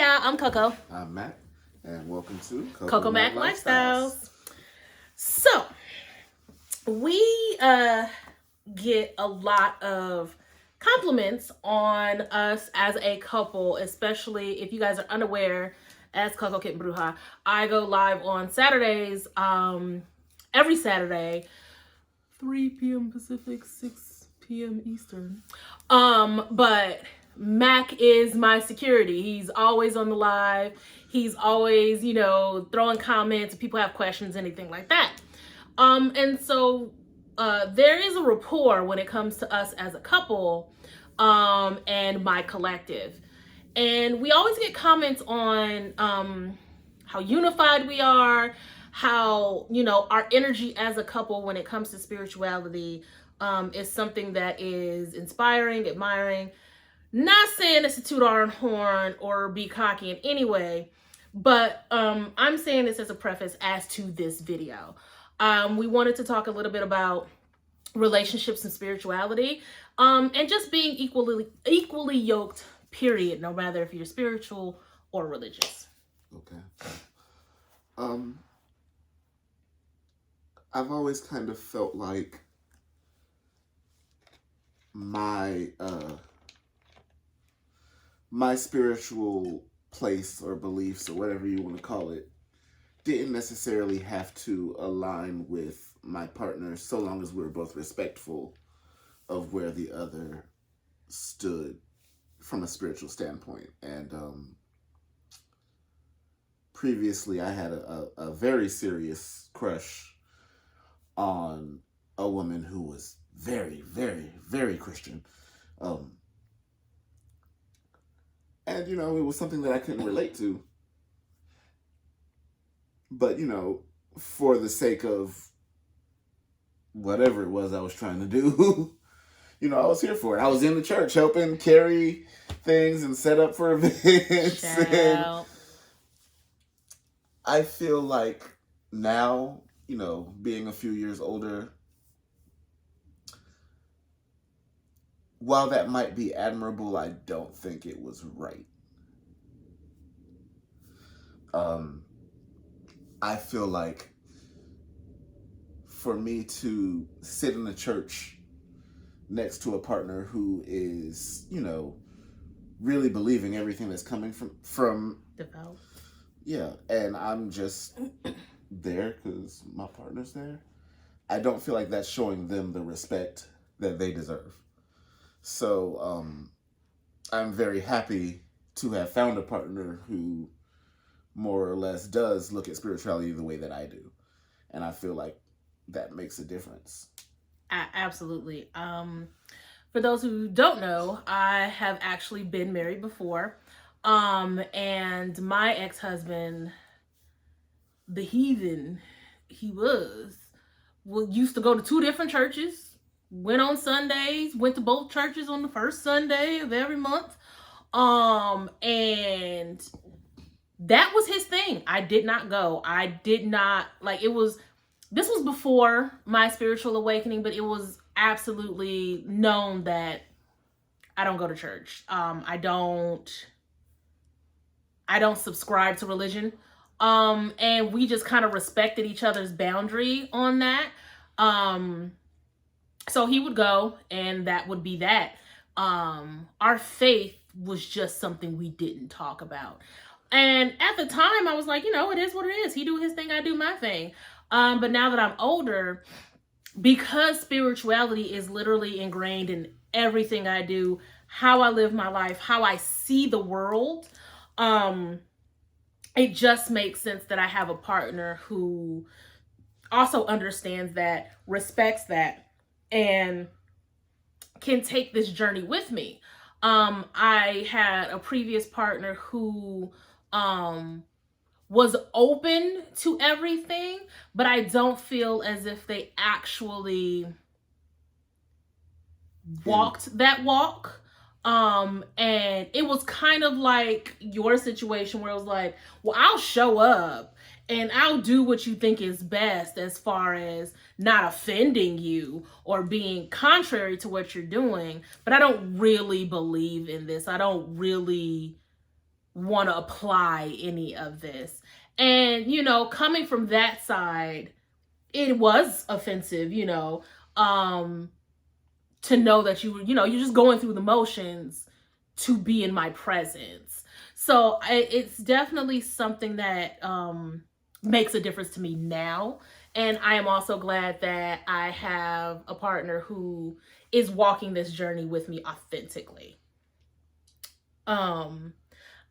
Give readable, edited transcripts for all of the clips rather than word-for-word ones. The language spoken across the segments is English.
y'all, I'm Coco. I'm Mac, and welcome to Coco Mac Lifestyles. So, we get a lot of compliments on us as a couple, especially if you guys are unaware, as Coco, Kitten, Bruja. I go live on Saturdays, every Saturday, 3 p.m. Pacific, 6 p.m. Eastern. But Mac is my security. He's always on the live. He's always, throwing comments. If people have questions, anything like that. And so there is a rapport when it comes to us as a couple, and my collective. And we always get comments on how unified we are, how, our energy as a couple when it comes to spirituality is something that is inspiring, admiring. Not saying it's a toot our own horn or be cocky in any way, but I'm saying this as a preface as to this video. We wanted to talk a little bit about relationships and spirituality, and just being equally yoked, period, no matter if you're spiritual or religious. Okay. I've always kind of felt like my spiritual place or beliefs or whatever you want to call it didn't necessarily have to align with my partner so long as we were both respectful of where the other stood from a spiritual standpoint. And previously I had a very serious crush on a woman who was very, very, very Christian. And, it was something that I couldn't relate to. But, for the sake of whatever it was I was trying to do, I was here for it. I was in the church helping carry things and set up for events. And I feel like now, being a few years older, while that might be admirable, I don't think it was right. I feel like for me to sit in a church next to a partner who is, really believing everything that's coming from Devout. Yeah, and I'm just there because my partner's there. I don't feel like that's showing them the respect that they deserve. So I'm very happy to have found a partner who more or less does look at spirituality the way that I do. And I feel like that makes a difference. Absolutely. For those who don't know, I have actually been married before. And my ex-husband, the heathen he was, used to go to 2 different churches, went on Sundays, went to both churches on the first Sunday of every month. And that was his thing. I did not go. I did not, this was before my spiritual awakening, but it was absolutely known that I don't go to church. I don't subscribe to religion. And we just kind of respected each other's boundary on that. So he would go and that would be that. Our faith was just something we didn't talk about. And at the time I was like, it is what it is. He do his thing, I do my thing. But now that I'm older, because spirituality is literally ingrained in everything I do, how I live my life, how I see the world, it just makes sense that I have a partner who also understands that, respects that, and can take this journey with me. I had a previous partner who was open to everything, but I don't feel as if they actually walked that walk. And it was kind of like your situation where it was like, well, I'll show up and I'll do what you think is best as far as not offending you or being contrary to what you're doing. But I don't really believe in this. I don't really want to apply any of this. And, coming from that side, it was offensive, to know that you're just going through the motions to be in my presence. So it's definitely something that makes a difference to me now. And I am also glad that I have a partner who is walking this journey with me authentically.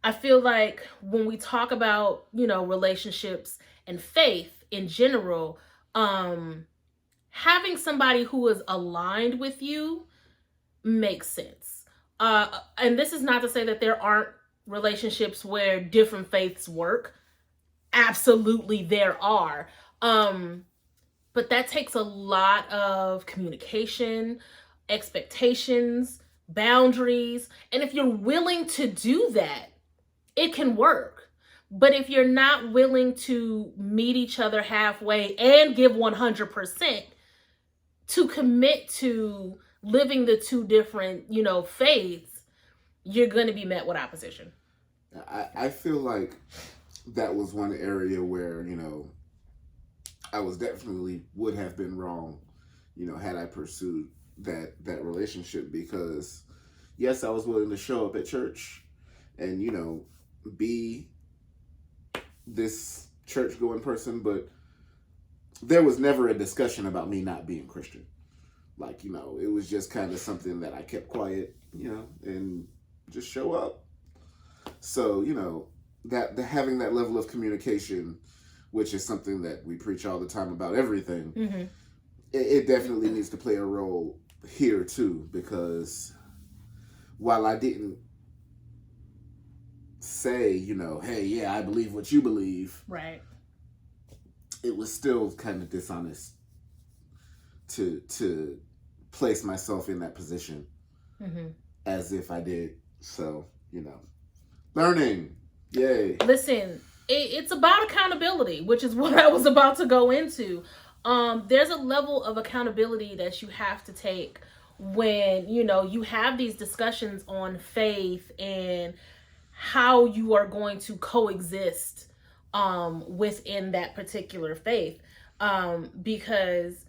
I feel like when we talk about, relationships and faith in general, having somebody who is aligned with you makes sense. And this is not to say that there aren't relationships where different faiths work. Absolutely, there are. But that takes a lot of communication, expectations, boundaries. And if you're willing to do that, it can work. But if you're not willing to meet each other halfway and give 100%, to commit to living the two different, faiths, you're going to be met with opposition. I feel like that was one area where, I was definitely would have been wrong, had I pursued that relationship, because yes, I was willing to show up at church and, be this church going person, but there was never a discussion about me not being Christian. Like, it was just kind of something that I kept quiet, and just show up. So, that having that level of communication, which is something that we preach all the time about everything, mm-hmm. it definitely needs to play a role here too, because while I didn't say, hey, yeah, I believe what you believe, right, it was still kind of dishonest to place myself in that position, mm-hmm. as if I did. So, learning. Yay. Listen, it's about accountability, which is what I was about to go into. There's a level of accountability that you have to take when, you have these discussions on faith and how you are going to coexist within that particular faith. Because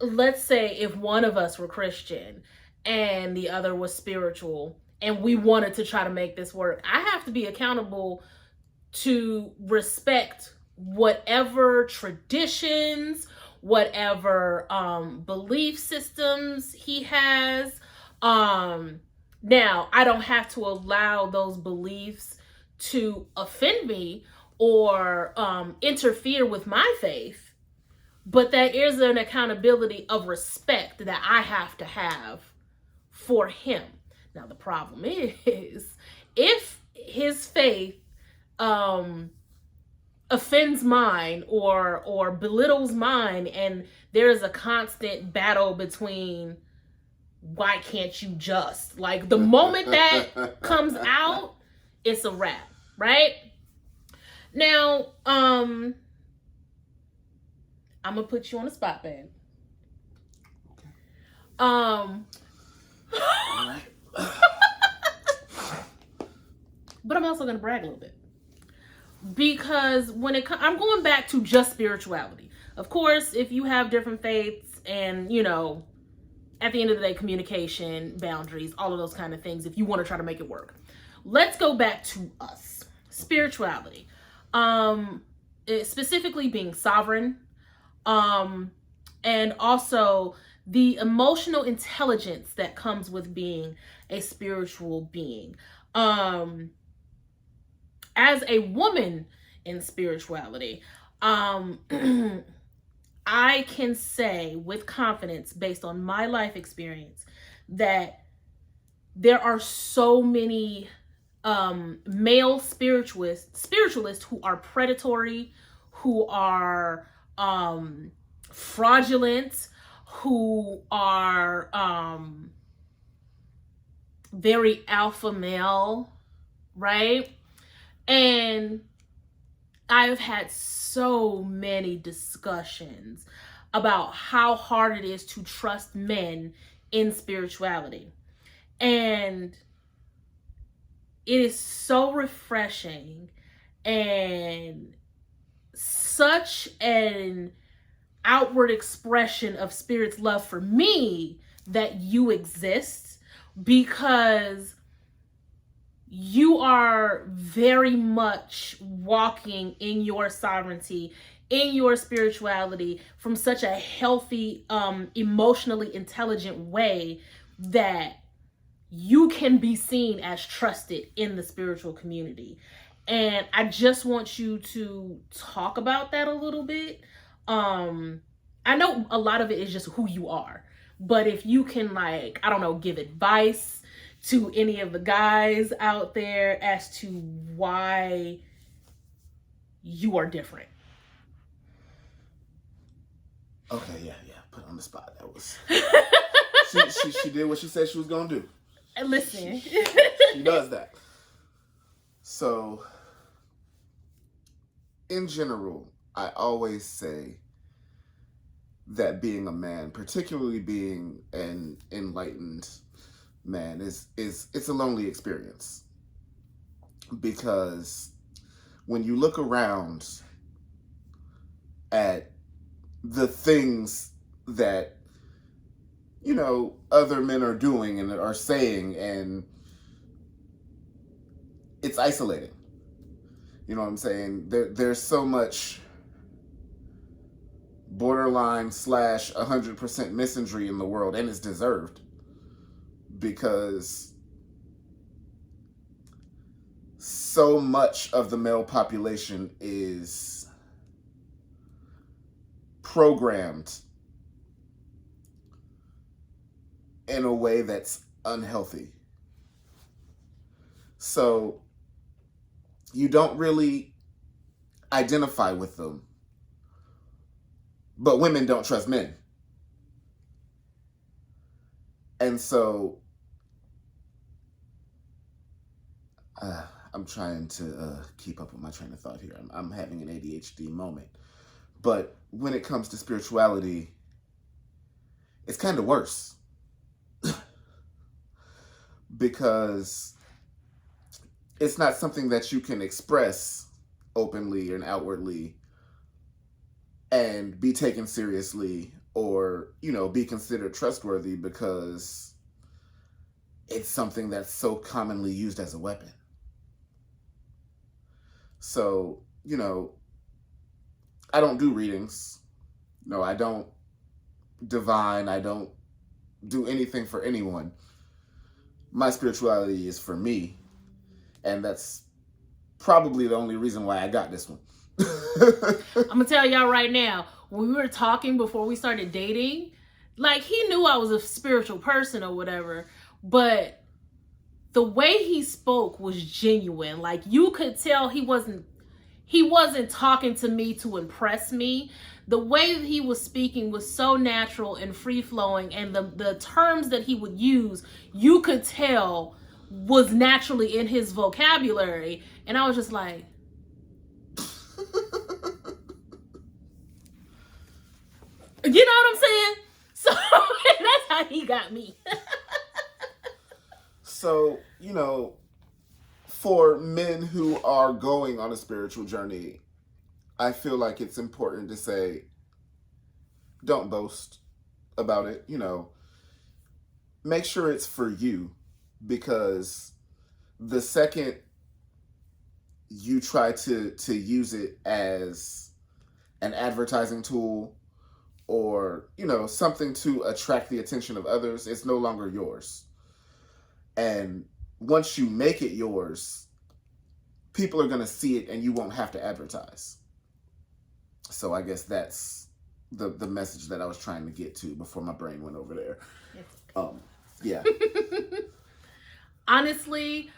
let's say if one of us were Christian and the other was spiritual and we wanted to try to make this work, I have to be accountable to respect whatever traditions, whatever belief systems he has. Now, I don't have to allow those beliefs to offend me or interfere with my faith, but there is an accountability of respect that I have to have for him. Now, the problem is, if his faith offends mine or belittles mine, and there is a constant battle between, why can't you just, like, the moment that comes out, it's a wrap, right? Now, I'm gonna put you on the spot, babe. But I'm also gonna brag a little bit, because when I'm going back to just spirituality. Of course, if you have different faiths and, at the end of the day, communication, boundaries, all of those kind of things, if you want to try to make it work. Let's go back to us. Spirituality. Specifically being sovereign. And also the emotional intelligence that comes with being a spiritual being. As a woman in spirituality, I can say with confidence, based on my life experience, that there are so many male spiritualists who are predatory, who are fraudulent, who are very alpha male, right? And I've had so many discussions about how hard it is to trust men in spirituality. And it is so refreshing and such an outward expression of Spirit's love for me that you exist, because you are very much walking in your sovereignty, in your spirituality, from such a healthy, emotionally intelligent way that you can be seen as trusted in the spiritual community. And I just want you to talk about that a little bit. I know a lot of it is just who you are, but if you can, like, I don't know, give advice to any of the guys out there as to why you are different. Okay, yeah, put on the spot. That was she did what she said she was gonna do. Listen, she does that. So, in general, I always say that being a man, particularly being an enlightened man, is it's a lonely experience, because when you look around at the things that, you know, other men are doing and are saying, and it's isolating. You know what I'm saying? There's so much borderline / 100% misandry in the world, and it's deserved, because so much of the male population is programmed in a way that's unhealthy. So you don't really identify with them. But women don't trust men. And so I'm trying to keep up with my train of thought here. I'm having an ADHD moment. But when it comes to spirituality, it's kind of worse. Because it's not something that you can express openly and outwardly and be taken seriously, or, you know, be considered trustworthy, because it's something that's so commonly used as a weapon. So, you know, I don't do readings. No, I don't divine. I don't do anything for anyone. My spirituality is for me. And that's probably the only reason why I got this one. I'm gonna tell y'all right now, when we were talking before we started dating, like, he knew I was a spiritual person or whatever, but the way he spoke was genuine. Like, you could tell he wasn't talking to me to impress me. The way that he was speaking was so natural and free-flowing, and the terms that he would use, you could tell was naturally in his vocabulary. And I was just like, you know what I'm saying? So that's how he got me. So, you know, for men who are going on a spiritual journey, I feel like it's important to say, don't boast about it. You know, make sure it's for you, because the second you try to use it as an advertising tool, or, you know, something to attract the attention of others, it's no longer yours. And once you make it yours, people are going to see it, and you won't have to advertise. So I guess that's the message that I was trying to get to before my brain went over there. Yeah. Honestly,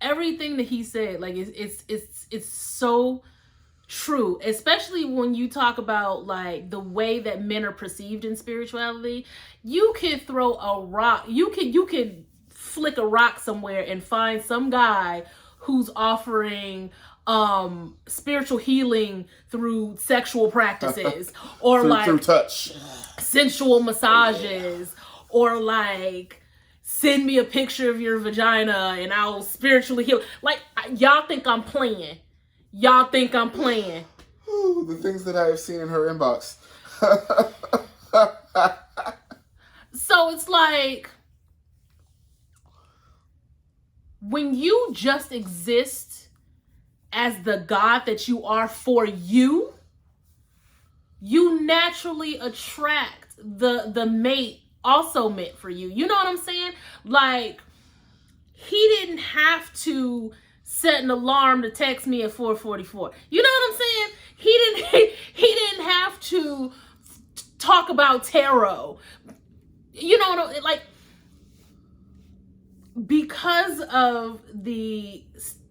everything that he said, like, it's so true, especially when you talk about, like, the way that men are perceived in spirituality. You can throw a rock, you can flick a rock somewhere and find some guy who's offering spiritual healing through sexual practices, or through touch, sensual massages, or like send me a picture of your vagina and I'll spiritually heal. Like, y'all think I'm playing. Y'all think I'm playing. Ooh, the things that I have seen in her inbox. So it's like, when you just exist as the God that you are for you, you naturally attract the mate also meant for you. You know what I'm saying? Like, he didn't have to set an alarm to text me at 4:44. You know what I'm saying? He didn't have to talk about tarot. You know what I'm like? Because of the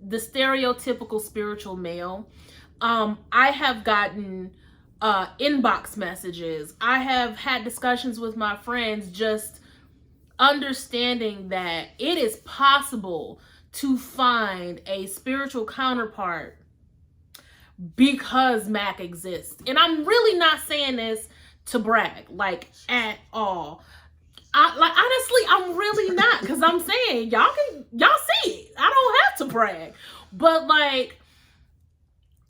stereotypical spiritual male, I have gotten inbox messages. I have had discussions with my friends, just understanding that it is possible to find a spiritual counterpart because Mac exists. And I'm really not saying this to brag, like, at all. Honestly, I'm really not, because I'm saying y'all see it. I don't have to brag. But like,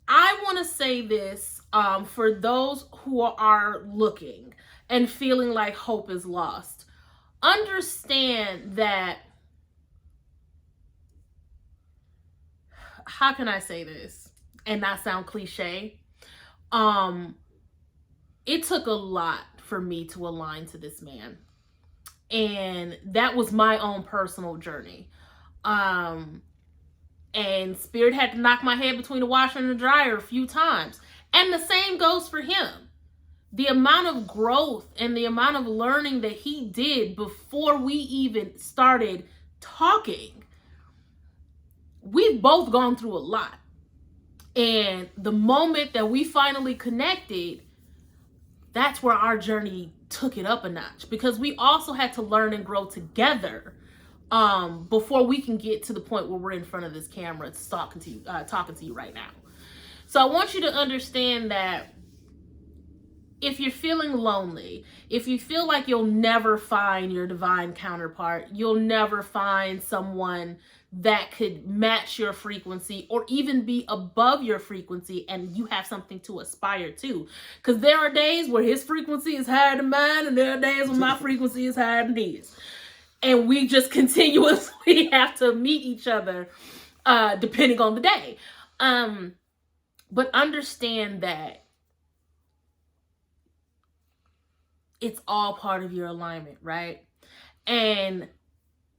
I want to say this for those who are looking and feeling like hope is lost. Understand that, how can I say this and not sound cliche? It took a lot for me to align to this man. And that was my own personal journey. And Spirit had to knock my head between the washer and the dryer a few times. And the same goes for him. The amount of growth and the amount of learning that he did before we even started talking, we've both gone through a lot. And the moment that we finally connected, that's where our journey took it up a notch, because we also had to learn and grow together before we can get to the point where we're in front of this camera talking to you right now. So I want you to understand that if you're feeling lonely, if you feel like you'll never find your divine counterpart, you'll never find someone that could match your frequency or even be above your frequency, and you have something to aspire to. Because there are days where his frequency is higher than mine, and there are days when my frequency is higher than his. And we just continuously have to meet each other depending on the day. But understand that it's all part of your alignment, right? And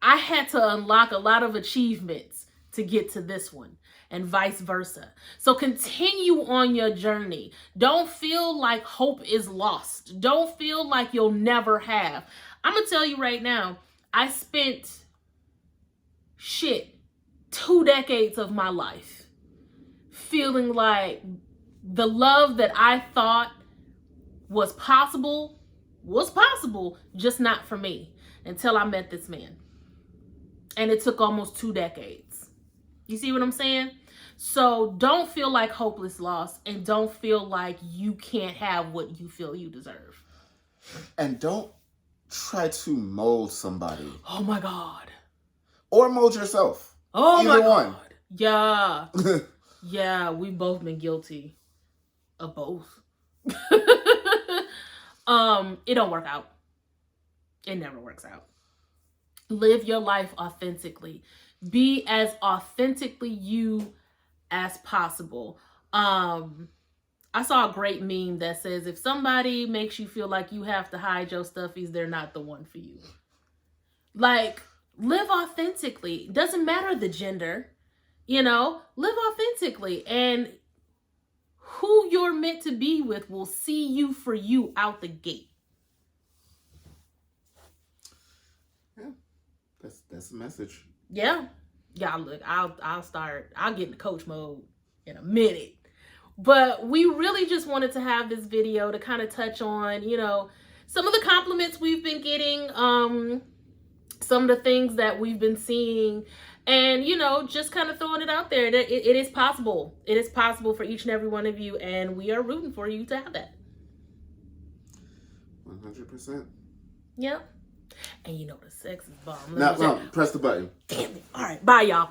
I had to unlock a lot of achievements to get to this one, and vice versa. So continue on your journey. Don't feel like hope is lost. Don't feel like you'll never have. I'm going to tell you right now, I spent 2 decades of my life feeling like the love that I thought was possible, just not for me, until I met this man. And it took almost 2 decades. You see what I'm saying? So don't feel like hope is lost, and don't feel like you can't have what you feel you deserve. And don't try to mold somebody. Oh my God. Or mold yourself. Oh Either my God. one. Yeah. Yeah, we've both been guilty of both. It don't work out. It never works out. Live your life authentically. Be as authentically you as possible. I saw a great meme that says, if somebody makes you feel like you have to hide your stuffies, they're not the one for you. Like, live authentically. Doesn't matter the gender, live authentically. And who you're meant to be with will see you for you out the gate. Yeah, that's the message. Yeah. Yeah, look, I'll get into coach mode in a minute. But we really just wanted to have this video to kind of touch on, some of the compliments we've been getting, some of the things that we've been seeing, and, just kind of throwing it out there that it is possible. It is possible for each and every one of you, and we are rooting for you to have that. 100%. Yeah. And you know the sex is bomb. No, press the button. Damn it. All right, bye, y'all.